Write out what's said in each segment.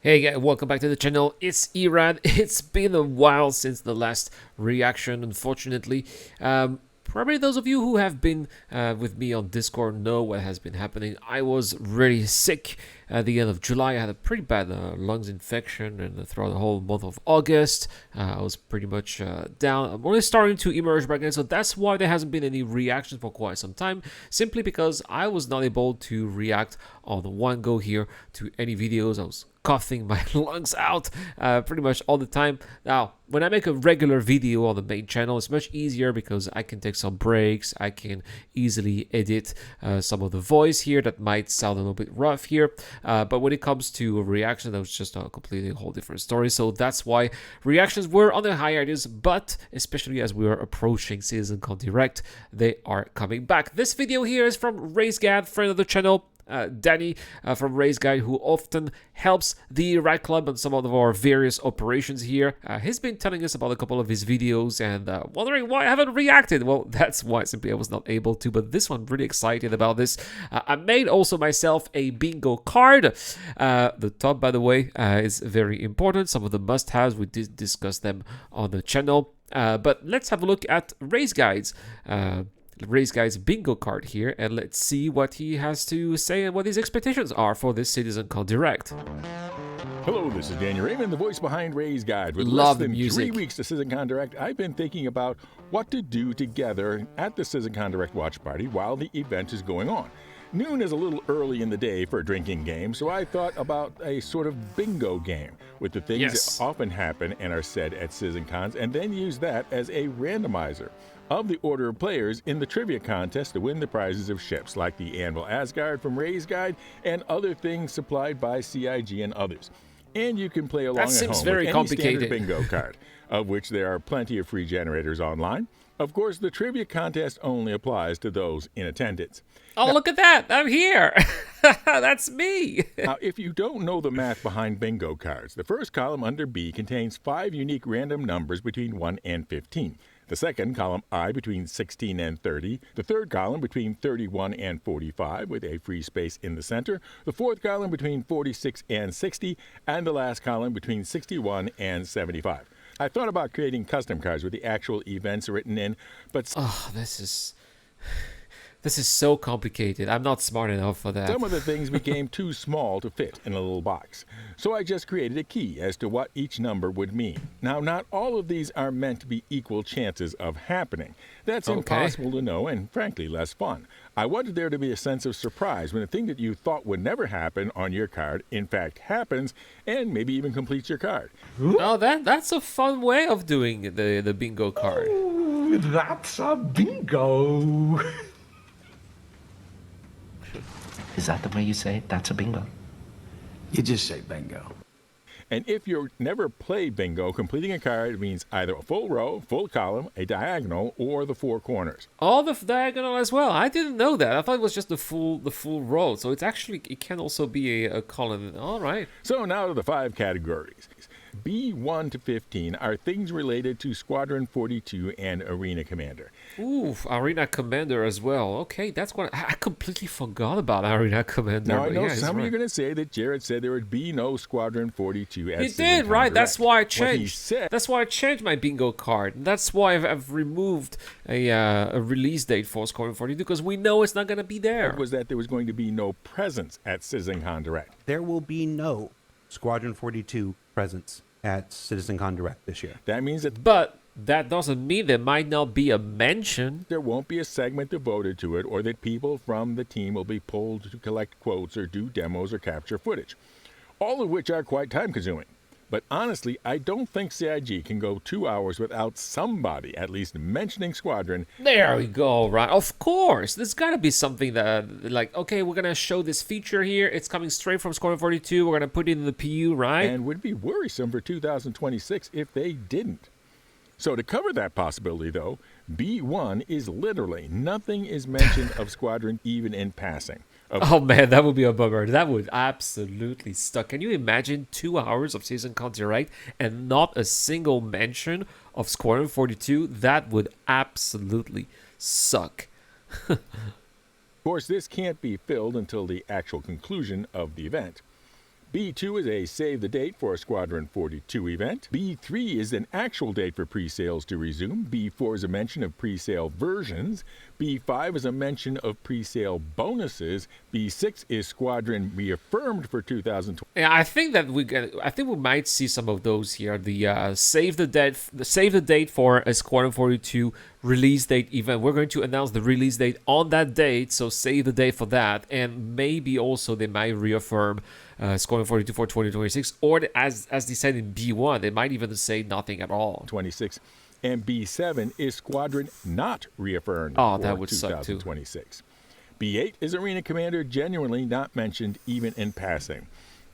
Hey guys, welcome back to the channel. It's Iran. It's been a while since the last reaction, unfortunately. Probably those of you who have been with me on Discord know what has been happening. I was really sick at the end of July. I had a pretty bad lungs infection, and throughout the whole month of August, I was pretty much down. I'm only starting to emerge back again, so that's why there hasn't been any reactions for quite some time, simply because I was not able to react on the one go here to any videos. I was coughing my lungs out pretty much all the time. Now, when I make a regular video on the main channel, it's much easier because I can take some breaks. I can easily edit some of the voice here that might sound a little bit rough here. But when it comes to a reaction, that was just a completely whole different story. So that's why reactions were on the hiatus, but especially as we are approaching CitizenCon Direct, they are coming back. This video here is from RaceGad, friend of the channel. Danny from Race Guide, who often helps the Iraq Club on some of our various operations here. He's been telling us about a couple of his videos and wondering why I haven't reacted. Well, that's why simply I was not able to, but this one, really excited about this. I made also myself a bingo card. The top, by the way, is very important. Some of the must-haves, we did discuss them on the channel. But let's have a look at Race Guide's bingo card here, and let's see what he has to say and what his expectations are for this CitizenCon Direct. Hello, this is Daniel Raymond, the voice behind Ray's Guide. With Love less the than music. 3 weeks to CitizenCon Direct, I've been thinking about what to do together at the CitizenCon Direct watch party while the event is going on. Noon is a little early in the day for a drinking game, so I thought about a sort of bingo game with the things that often happen and are said at CitizenCons, and then use that as a randomizer of the order of players in the trivia contest to win the prizes of ships like the Anvil Asgard from Ray's Guide and other things supplied by CIG and others. And you can play along at home very with any complicated. standard bingo card, of which there are plenty of free generators online. Of course, the trivia contest only applies to those in attendance. Oh, look at that! I'm here! That's me! Now, if you don't know the math behind bingo cards, the first column under B contains 5 unique random numbers between 1 and 15. The second column, I, between 16 and 30. The third column, between 31 and 45, with a free space in the center. The fourth column, between 46 and 60. And the last column, between 61 and 75. I thought about creating custom cards with the actual events written in, but Oh, this is so complicated. I'm not smart enough for that. some of the things became too small to fit in a little box. So I just created a key as to what each number would mean. Now, not all of these are meant to be equal chances of happening. That's impossible to know and, frankly, less fun. I wanted there to be a sense of surprise when a thing that you thought would never happen on your card, in fact, happens and maybe even completes your card. Oh, that's a fun way of doing the bingo card. Ooh, that's a bingo. Is that the way you say it? That's a bingo. You just say bingo. And if you never played bingo, completing a card means either a full row, full column, a diagonal, or the 4 corners. All the diagonal as well. I didn't know that. I thought it was just the full row. So it's actually, it can also be a column. All right. So now to the 5 categories. B1 to 15 are things related to Squadron 42 and Arena Commander. Ooh, Arena Commander as well. Okay, that's what I completely forgot about Arena Commander. Now, I but know yeah, some of you right. are going to say that Jared said there would be no Squadron 42 at He CitizenCon did, right? That's Direct. why I What he changed. said That's why I changed my bingo card. That's why I've removed a release date for Squadron 42 because we know it's not going to be there. was that there was going to be no presence at CitizenCon Direct. There will be no Squadron 42 presence at CitizenCon Direct this year. That means that But that doesn't mean there might not be a mention. there won't be a segment devoted to it, or that people from the team will be pulled to collect quotes or do demos or capture footage, all of which are quite time-consuming. But honestly, I don't think CIG can go 2 hours without somebody at least mentioning Squadron. There we go, right? Of course. There's got to be something that, like, okay, we're going to show this feature here. It's coming straight from Squadron 42. We're going to put it in the PU, right? And would be worrisome for 2026 if they didn't. So to cover that possibility, though, B1 is literally nothing is mentioned of Squadron even in passing. Oh man, that would be a bummer. That would absolutely suck. Can you imagine 2 hours of CitizenCon Direct and not a single mention of Squadron 42? That would absolutely suck. Of course, this can't be filled until the actual conclusion of the event. B2 is a save the date for a Squadron 42 event. B3 is an actual date for pre-sales to resume. B4 is a mention of pre-sale versions. B5 is a mention of pre-sale bonuses. B6 is Squadron reaffirmed for 2020. Yeah, I think that I think we might see some of those here. The save the date for a Squadron 42 release date event. We're going to announce the release date on that date, so save the date for that. And maybe also they might reaffirm Squadron 42 for 2026, or as they said in B1, they might even say nothing at all. 26. And B7 is Squadron not reaffirmed Oh, for that would suck too. 2026. B8 is Arena Commander genuinely not mentioned even in passing.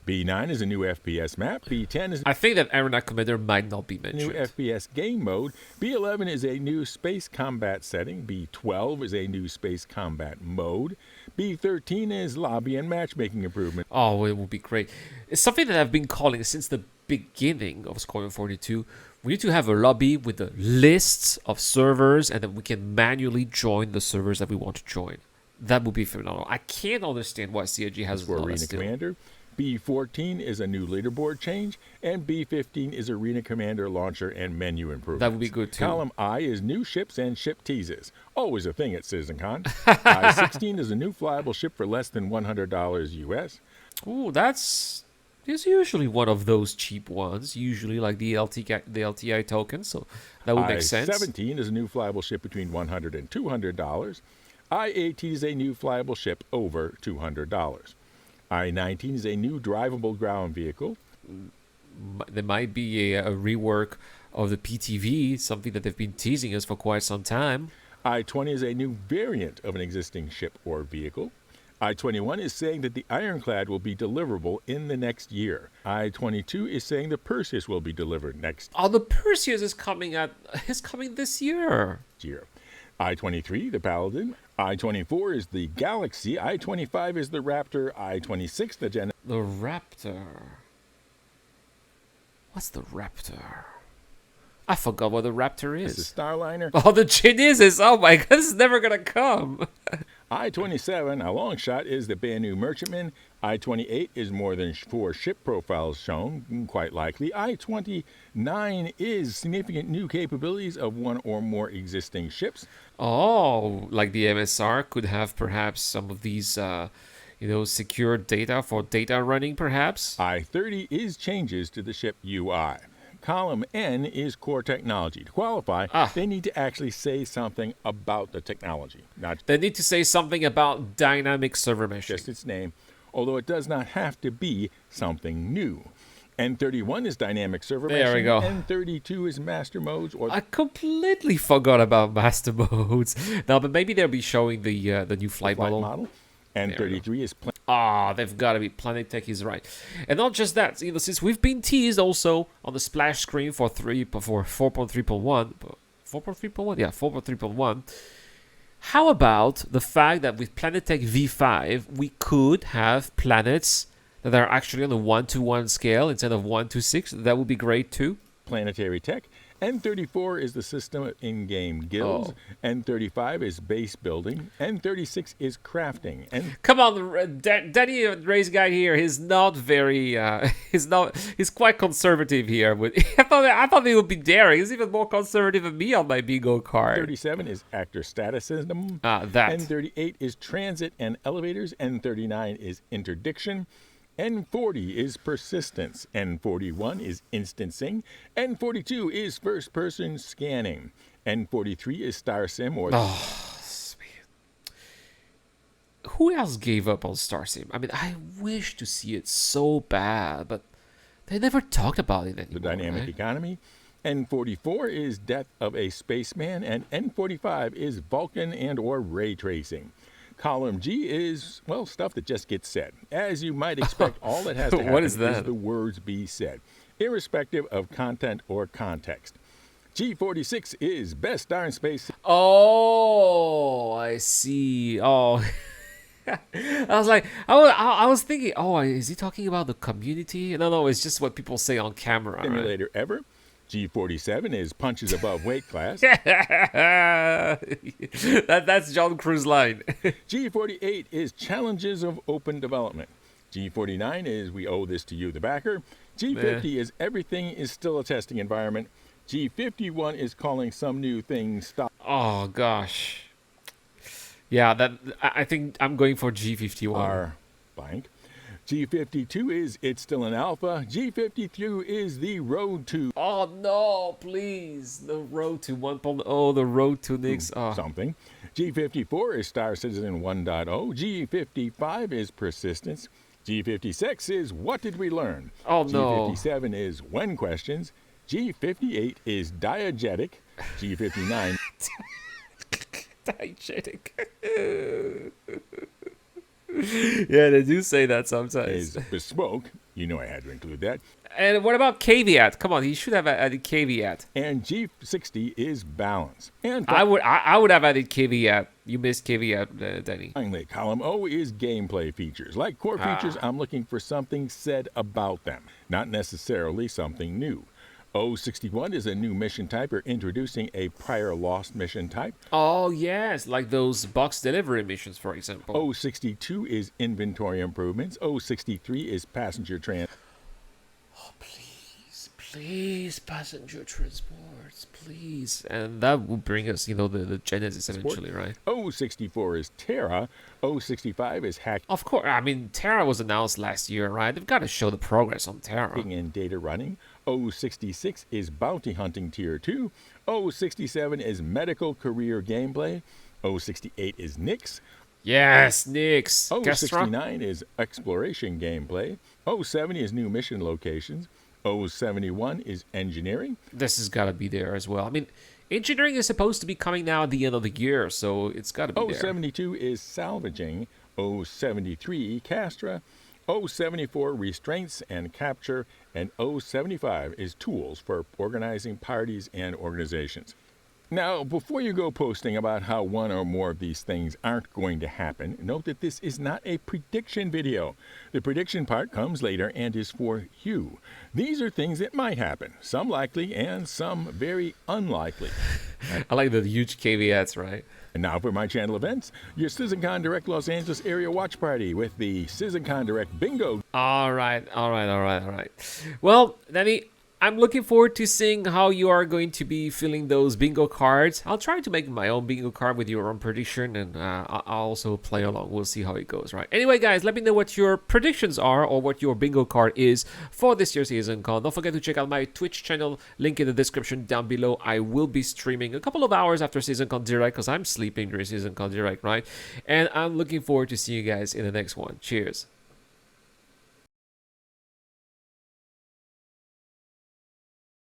B9 is a new FPS map. B10 is I think that Arena Commander might not be new mentioned. FPS game mode. B11 is a new space combat setting. B12 is a new space combat mode. B13 is lobby and matchmaking improvement. Oh, it would be great. It's something that I've been calling since the beginning of Squadron 42. We need to have a lobby with the lists of servers, and then we can manually join the servers that we want to join. That would be phenomenal. I can't understand why CIG has For done that Arena still. Commander. B14 is a new leaderboard change, and B15 is Arena Commander launcher and menu improvements. That would be good too. Column I is new ships and ship teases. Always a thing at CitizenCon. I-16 is a new flyable ship for less than $100 US. Ooh, it's usually one of those cheap ones, usually like the LTI token, so that would make sense. I-17 is a new flyable ship between $100 and $200. I-18 is a new flyable ship over $200. I-19 is a new drivable ground vehicle. There might be a rework of the PTV, something that they've been teasing us for quite some time. I-20 is a new variant of an existing ship or vehicle. I-21 is saying that the Ironclad will be deliverable in the next year. I-22 is saying the Perseus will be delivered next Oh, the Perseus is coming this year. year. I-23, the Paladin. I-24 is the Galaxy. I-25 is the Raptor. I-26, the Gen. The Raptor. What's the Raptor? I forgot what the Raptor This is is. Starliner. Oh, the Genesis. Oh my god, this is never gonna come. I-27, a long shot, is the Banu Merchantman. I-28 is more than 4 ship profiles shown, quite likely. I-29 is significant new capabilities of one or more existing ships. Oh, like the MSR could have perhaps some of these, secure data for data running, perhaps. I-30 is changes to the ship UI. Column N is core technology. To qualify, they need to actually say something about the technology, not They need to say something about dynamic server meshing. just its name, although it does not have to be something new. N31 is dynamic server There we meshing. go. N32 is master modes or I completely forgot about master modes. No, but maybe they'll be showing the new flight flight model. model. N33 is They've got to be. Planet Tech is right, and not just that. Since we've been teased also on the splash screen for 4.3.1, 4.3.1, yeah, 4.3.1. How about the fact that with Planet Tech V5 we could have planets that are actually on the 1-to-1 scale instead of 1-to-6? That would be great too. planetary tech. N34 is the system of in-game guilds. N35 is base building. N36 is crafting. Come on, Danny Ray's guy here. He's not very. He's quite conservative here. But I thought he would be daring. He's even more conservative than me on my bingo card. 37 is actor status system. That. N38 is transit and elevators. N39 is interdiction. N40 is persistence. N41 is instancing. N42 is first-person scanning. N43 is Star Sim or... Who else gave up on Star Sim? I mean, I wish to see it so bad, but they never talked about it anymore. the dynamic right? economy. N44 is death of a spaceman. And N45 is Vulcan and or ray tracing. Column G is, well, stuff that just gets said. As you might expect, all that has to happen What is that? the words be said, irrespective of content or context. G46 is best darn space. Oh, I see. Oh, I was like, I was thinking, oh, is he talking about the community? No, it's just what people say on camera. Right? Simulator ever. G47 is punches above weight class. That's John Cruz line. G48 is challenges of open development. G49 is we owe this to you, the backer. G50 is everything is still a testing environment. G51 is calling some new things stop. Oh gosh. Yeah, I think I'm going for G51. Are blank. G52 is it's still an alpha. G52 is the road to Oh no, please. The road to 1.0, the road to Nix. Oh. something. G54 is Star Citizen 1.0. G55 is persistence. G56 is what did we learn? Oh, no. G57 is when questions. G58 is diegetic. G59 Diegetic. Yeah, they do say that sometimes. is bespoke. You know I had to include that. And what about caveat? Come on, he should have added caveat. And G60 is balance. And I would have added caveat. You missed caveat, Danny. finally, column O is gameplay features. Like core features, I'm looking for something said about them, not necessarily something new. O61 is a new mission type or introducing a prior lost mission type. Oh yes, like those box delivery missions, for example. O62 is inventory improvements. O63 is passenger transport. Please, passenger transports, please. And that will bring us, the Genesis eventually, right? O64 is Terra. O65 is hacking Of course. I mean, Terra was announced last year, right? They've got to show the progress on Terra. and data running. O66 is bounty hunting tier 2. O67 is medical career gameplay. O68 is Nix. Yes, Nix. Kestra. O69 is exploration gameplay. O70 is new mission locations. O71 is engineering. This has got to be there as well. I mean, engineering is supposed to be coming now at the end of the year, so it's got to be there. O72 is salvaging. O73 Castra. O74 restraints and capture. And O75 is tools for organizing parties and organizations. Now, before you go posting about how one or more of these things aren't going to happen, note that this is not a prediction video. The prediction part comes later and is for you. These are things that might happen, some likely and some very unlikely. I like the huge caveats, right? And now for my channel events, your CitizenCon Direct Los Angeles area watch party with the CitizenCon Direct Bingo. All right. Well, Danny, I'm looking forward to seeing how you are going to be filling those bingo cards. I'll try to make my own bingo card with your own prediction, and I'll also play along. We'll see how it goes, right? Anyway, guys, let me know what your predictions are or what your bingo card is for this year's CitizenCon. Don't forget to check out my Twitch channel, link in the description down below. I will be streaming a couple of hours after CitizenCon Direct because I'm sleeping during CitizenCon Direct, right? And I'm looking forward to seeing you guys in the next one. Cheers.